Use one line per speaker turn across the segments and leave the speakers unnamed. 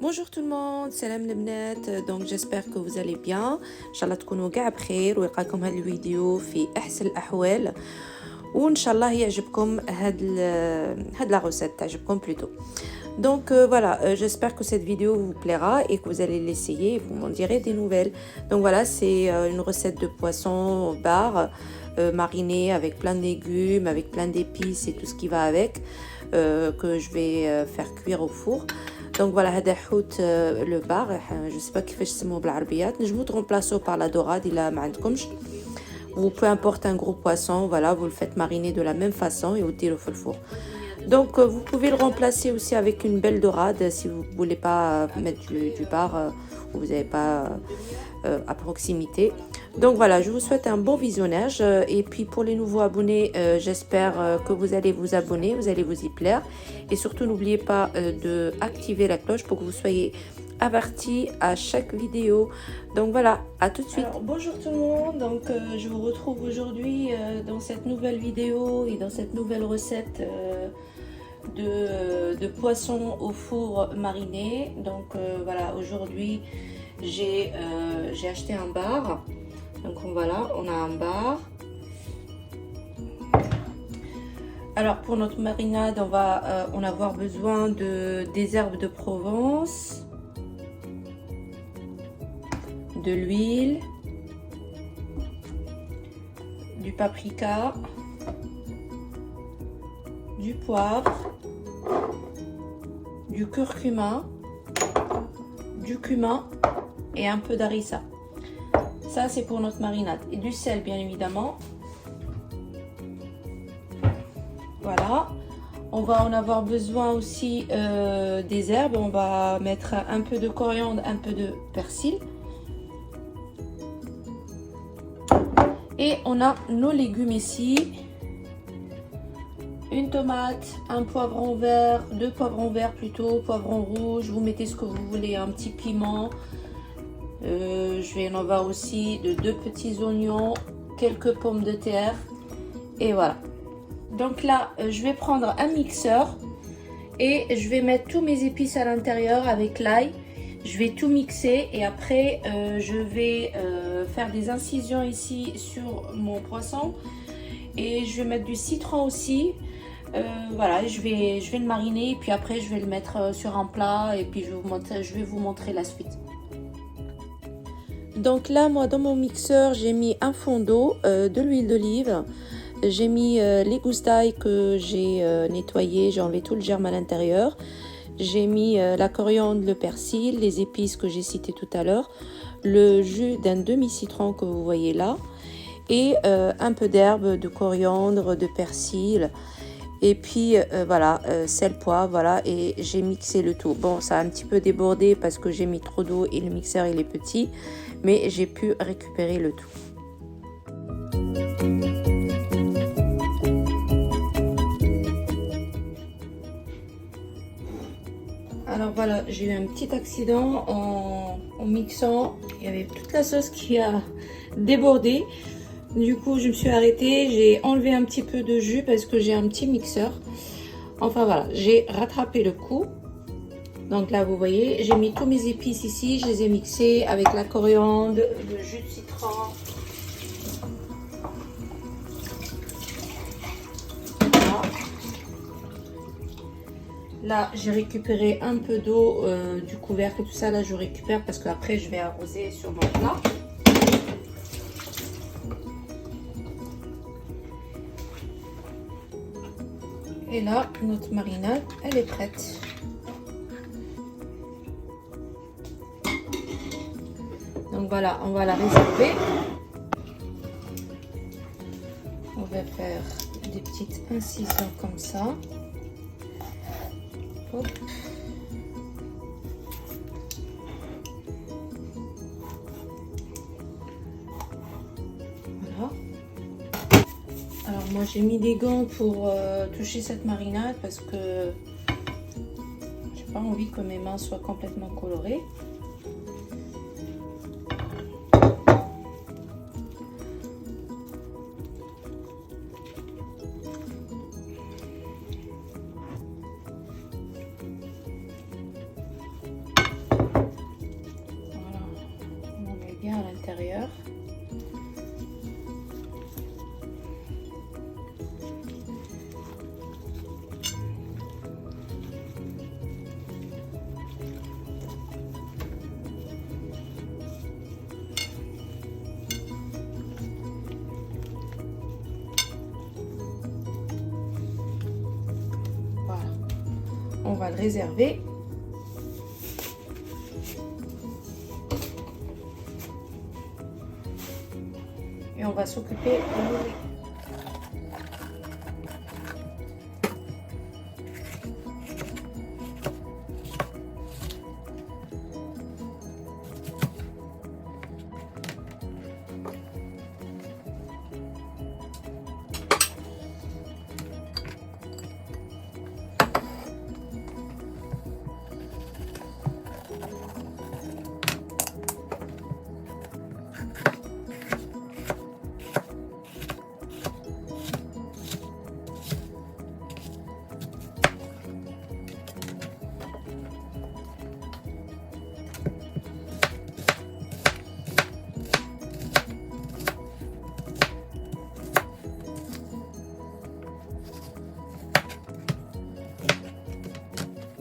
Bonjour tout le monde, salam البنات. Donc j'espère que vous allez bien. ان شاء الله تكونوا كاع بخير ويلقاكم هذا الفيديو في احسن الاحوال وان شاء الله يعجبكم هاد la recette تعجبكم plutôt. Donc voilà, j'espère que cette vidéo vous plaira et que vous allez l'essayer et vous m'en direz des nouvelles. Donc voilà, c'est une recette de poisson au bar mariné avec plein de légumes, avec plein d'épices et tout ce qui va avec, que je vais faire cuire au four. Donc voilà, هذا حوت le bar, je sais pas كيفاش تسموه بالعربيات. نجمو ترمبلاسو par la dorade إلا ما عندكمش. Ou peu importe un gros poisson, voilà, vous le faites mariner de la même façon et vous tirez au four. Donc vous pouvez le remplacer aussi avec une belle dorade si vous ne voulez pas mettre du bar ou vous n'avez pas à proximité. Donc voilà, je vous souhaite un bon visionnage et puis pour les nouveaux abonnés, j'espère que vous allez vous abonner, vous allez vous y plaire et surtout n'oubliez pas de activer la cloche pour que vous soyez avertis à chaque vidéo. Donc voilà, à tout de suite. Alors, bonjour tout le monde, donc je vous retrouve aujourd'hui dans cette nouvelle vidéo et dans cette nouvelle recette de poisson au four mariné. Donc voilà, aujourd'hui j'ai acheté un bar. Donc voilà, on a un bar. Alors pour notre marinade, on va en avoir besoin des herbes de Provence, de l'huile, du paprika, du poivre, du curcuma, du cumin et un peu d'harissa. Ça c'est pour notre marinade. Et du sel bien évidemment. Voilà. On va en avoir besoin aussi des herbes. On va mettre un peu de coriandre, un peu de persil. Et on a nos légumes ici. Une tomate, un poivron vert, deux poivrons verts plutôt, poivron rouge. Vous mettez ce que vous voulez, un petit piment. Je vais en avoir aussi de deux petits oignons, quelques pommes de terre. Et voilà. Donc là, je vais prendre un mixeur et je vais mettre tous mes épices à l'intérieur avec l'ail. Je vais tout mixer et après je vais faire des incisions ici sur mon poisson et je vais mettre du citron aussi. Voilà, je vais le mariner et puis après je vais le mettre sur un plat et puis je vais vous montrer la suite. Donc là, moi dans mon mixeur, j'ai mis un fond d'eau, de l'huile d'olive. J'ai mis les gousses d'ail que j'ai nettoyées, j'ai enlevé tout le germe à l'intérieur. J'ai mis la coriandre, le persil, les épices que j'ai citées tout à l'heure, le jus d'un demi-citron que vous voyez là, et un peu d'herbe, de coriandre, de persil, et puis voilà, sel, poivre, voilà, et j'ai mixé le tout. Bon, ça a un petit peu débordé parce que j'ai mis trop d'eau et le mixeur il est petit, mais j'ai pu récupérer le tout. Alors voilà, j'ai eu un petit accident en mixant. Il y avait toute la sauce qui a débordé. Du coup, je me suis arrêtée. J'ai enlevé un petit peu de jus parce que j'ai un petit mixeur. Enfin voilà, j'ai rattrapé le coup. Donc là, vous voyez, j'ai mis tous mes épices ici. Je les ai mixés avec la coriandre, le jus de citron. Là, j'ai récupéré un peu d'eau du couvercle et tout ça. Là, je récupère parce qu'après, je vais arroser sur mon plat. Et là, notre marinade, elle est prête. Donc voilà, on va la réserver. On va faire des petites incisions comme ça. Hop. Voilà. Alors moi j'ai mis des gants pour toucher cette marinade parce que j'ai pas envie que mes mains soient complètement colorées. l'intérieur. Voilà, on va le réserver. Et on va s'occuper de l'ouvrir.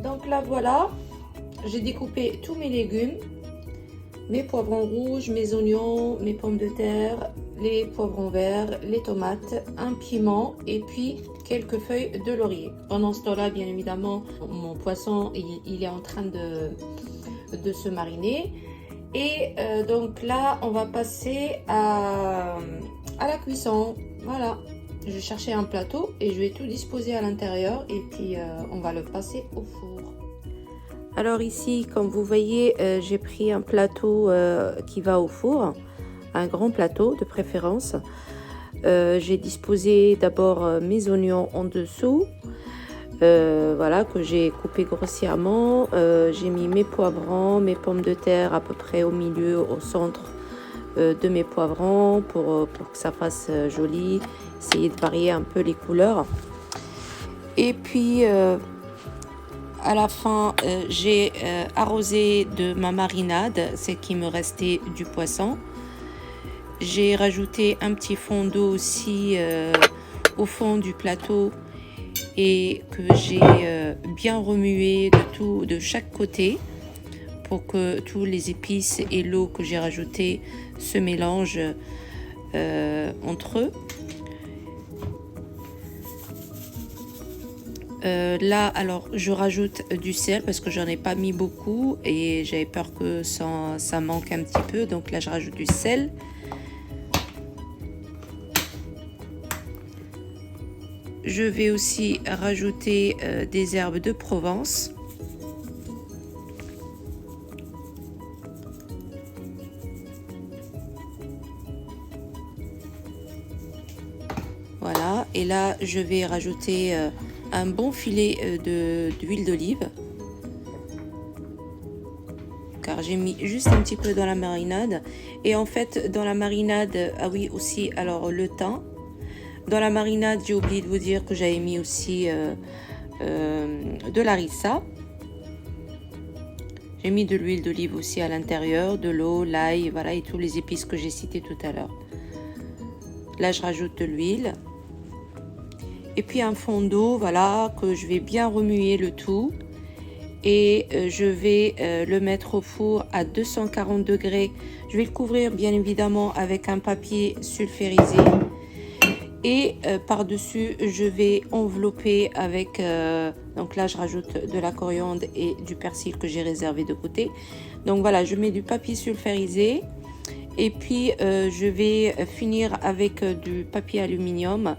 Donc là voilà, j'ai découpé tous mes légumes, mes poivrons rouges, mes oignons, mes pommes de terre, les poivrons verts, les tomates, un piment et puis quelques feuilles de laurier. Pendant ce temps-là, bien évidemment, mon poisson il est en train de se mariner. Et donc là, on va passer à la cuisson. Voilà. Je vais chercher un plateau et je vais tout disposer à l'intérieur et puis on va le passer au four. Alors ici, comme vous voyez, j'ai pris un plateau qui va au four, un grand plateau de préférence. J'ai disposé d'abord mes oignons en dessous, voilà, que j'ai coupé grossièrement. J'ai mis mes poivrons, mes pommes de terre à peu près au milieu, au centre de mes poivrons pour que ça fasse joli. Essayer de varier un peu les couleurs. Et puis à la fin, j'ai arrosé de ma marinade, c'est qui me restait du poisson. J'ai rajouté un petit fond d'eau aussi au fond du plateau et que j'ai bien remué de chaque côté pour que tous les épices et l'eau que j'ai rajoutée se mélangent entre eux. Là, alors, je rajoute du sel parce que j'en ai pas mis beaucoup et j'avais peur que ça manque un petit peu. Donc là, je rajoute du sel. Je vais aussi rajouter des herbes de Provence. Voilà, et là, je vais rajouter un bon filet d'huile d'olive, car j'ai mis juste un petit peu dans la marinade. Et en fait, dans la marinade, ah oui, aussi, alors le thym. Dans la marinade, j'ai oublié de vous dire que j'avais mis aussi de la harissa. J'ai mis de l'huile d'olive aussi à l'intérieur, de l'eau, l'ail, voilà, et tous les épices que j'ai cités tout à l'heure. Là, je rajoute de l'huile. Et puis un fond d'eau, voilà, que je vais bien remuer le tout. Et je vais le mettre au four à 240 degrés. Je vais le couvrir bien évidemment avec un papier sulfurisé. Et par-dessus, je vais envelopper avec... donc là, je rajoute de la coriandre et du persil que j'ai réservé de côté. Donc voilà, je mets du papier sulfurisé. Et puis, je vais finir avec du papier aluminium.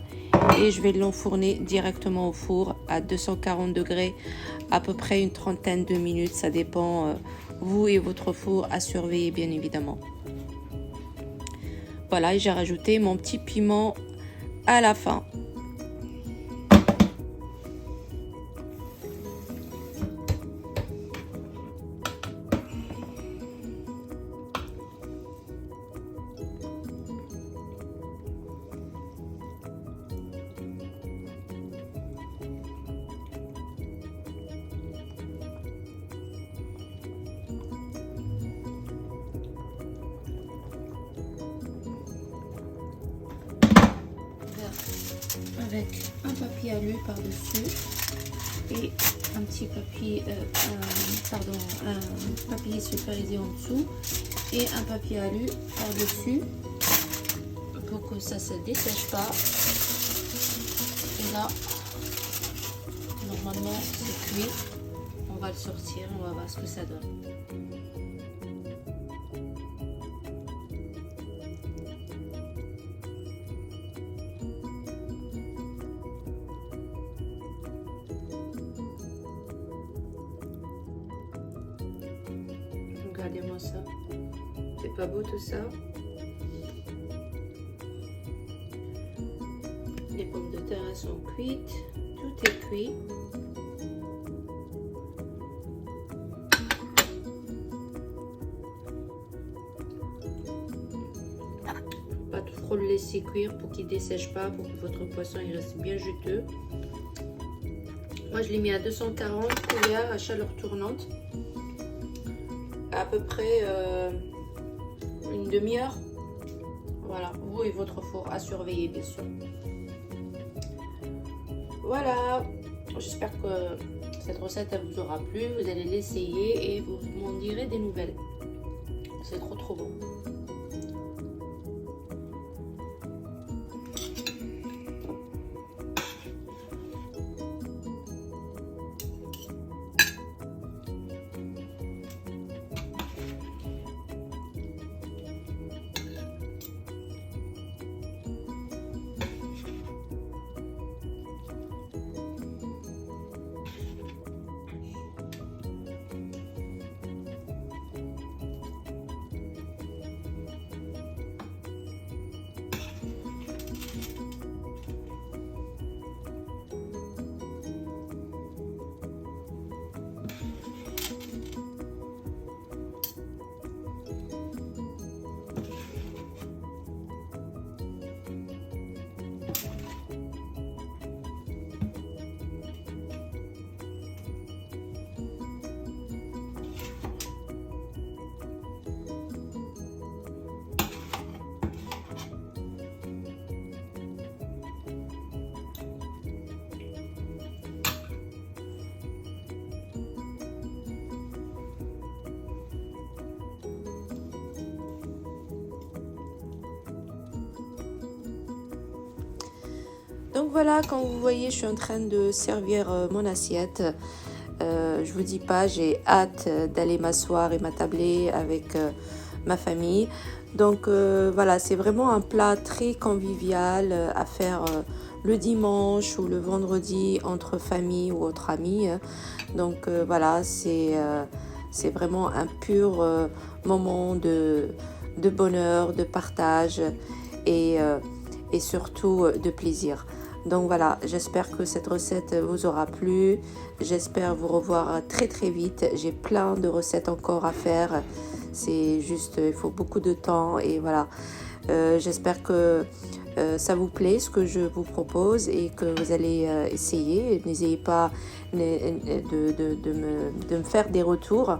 Et je vais l'enfourner directement au four à 240 degrés, à peu près une trentaine de minutes. Ça dépend, vous et votre four, à surveiller bien évidemment. Voilà, et j'ai rajouté mon petit piment à la fin. avec un papier alu par-dessus et un petit papier, un papier sulfurisé en dessous et un papier alu par-dessus pour que ça se dessèche pas. Et là, normalement c'est cuit. On va le sortir, on va voir ce que ça donne. Regardez-moi ça, c'est pas beau tout ça? Les pommes de terre elles sont cuites, tout est cuit. Pas trop le laisser cuire pour qu'il ne dessèche pas, pour que votre poisson il reste bien juteux. Moi je l'ai mis à 240 couverts à chaleur tournante. À peu près une demi-heure. Voilà, vous et votre four à surveiller bien sûr. Voilà, j'espère que cette recette elle vous aura plu. Vous allez l'essayer et vous m'en direz des nouvelles. C'est trop bon. Donc voilà, quand vous voyez, je suis en train de servir mon assiette. Je vous dis pas, j'ai hâte d'aller m'asseoir et m'attabler avec ma famille. Donc voilà, c'est vraiment un plat très convivial à faire le dimanche ou le vendredi entre famille ou entre amis. Donc voilà, c'est vraiment un pur moment de bonheur, de partage et surtout de plaisir. Donc voilà, j'espère que cette recette vous aura plu. J'espère vous revoir très vite. J'ai plein de recettes encore à faire. C'est juste, il faut beaucoup de temps et voilà. J'espère que ça vous plaît ce que je vous propose et que vous allez essayer. N'hésitez pas de me faire des retours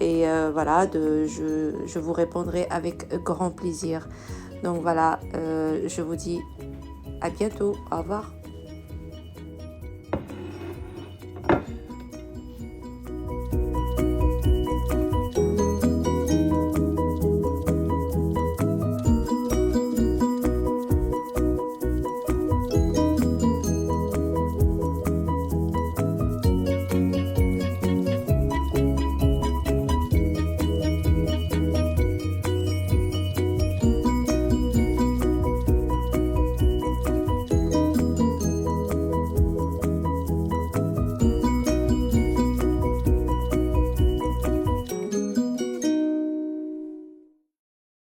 et voilà, je vous répondrai avec grand plaisir. Donc voilà, je vous dis à bientôt. Au revoir.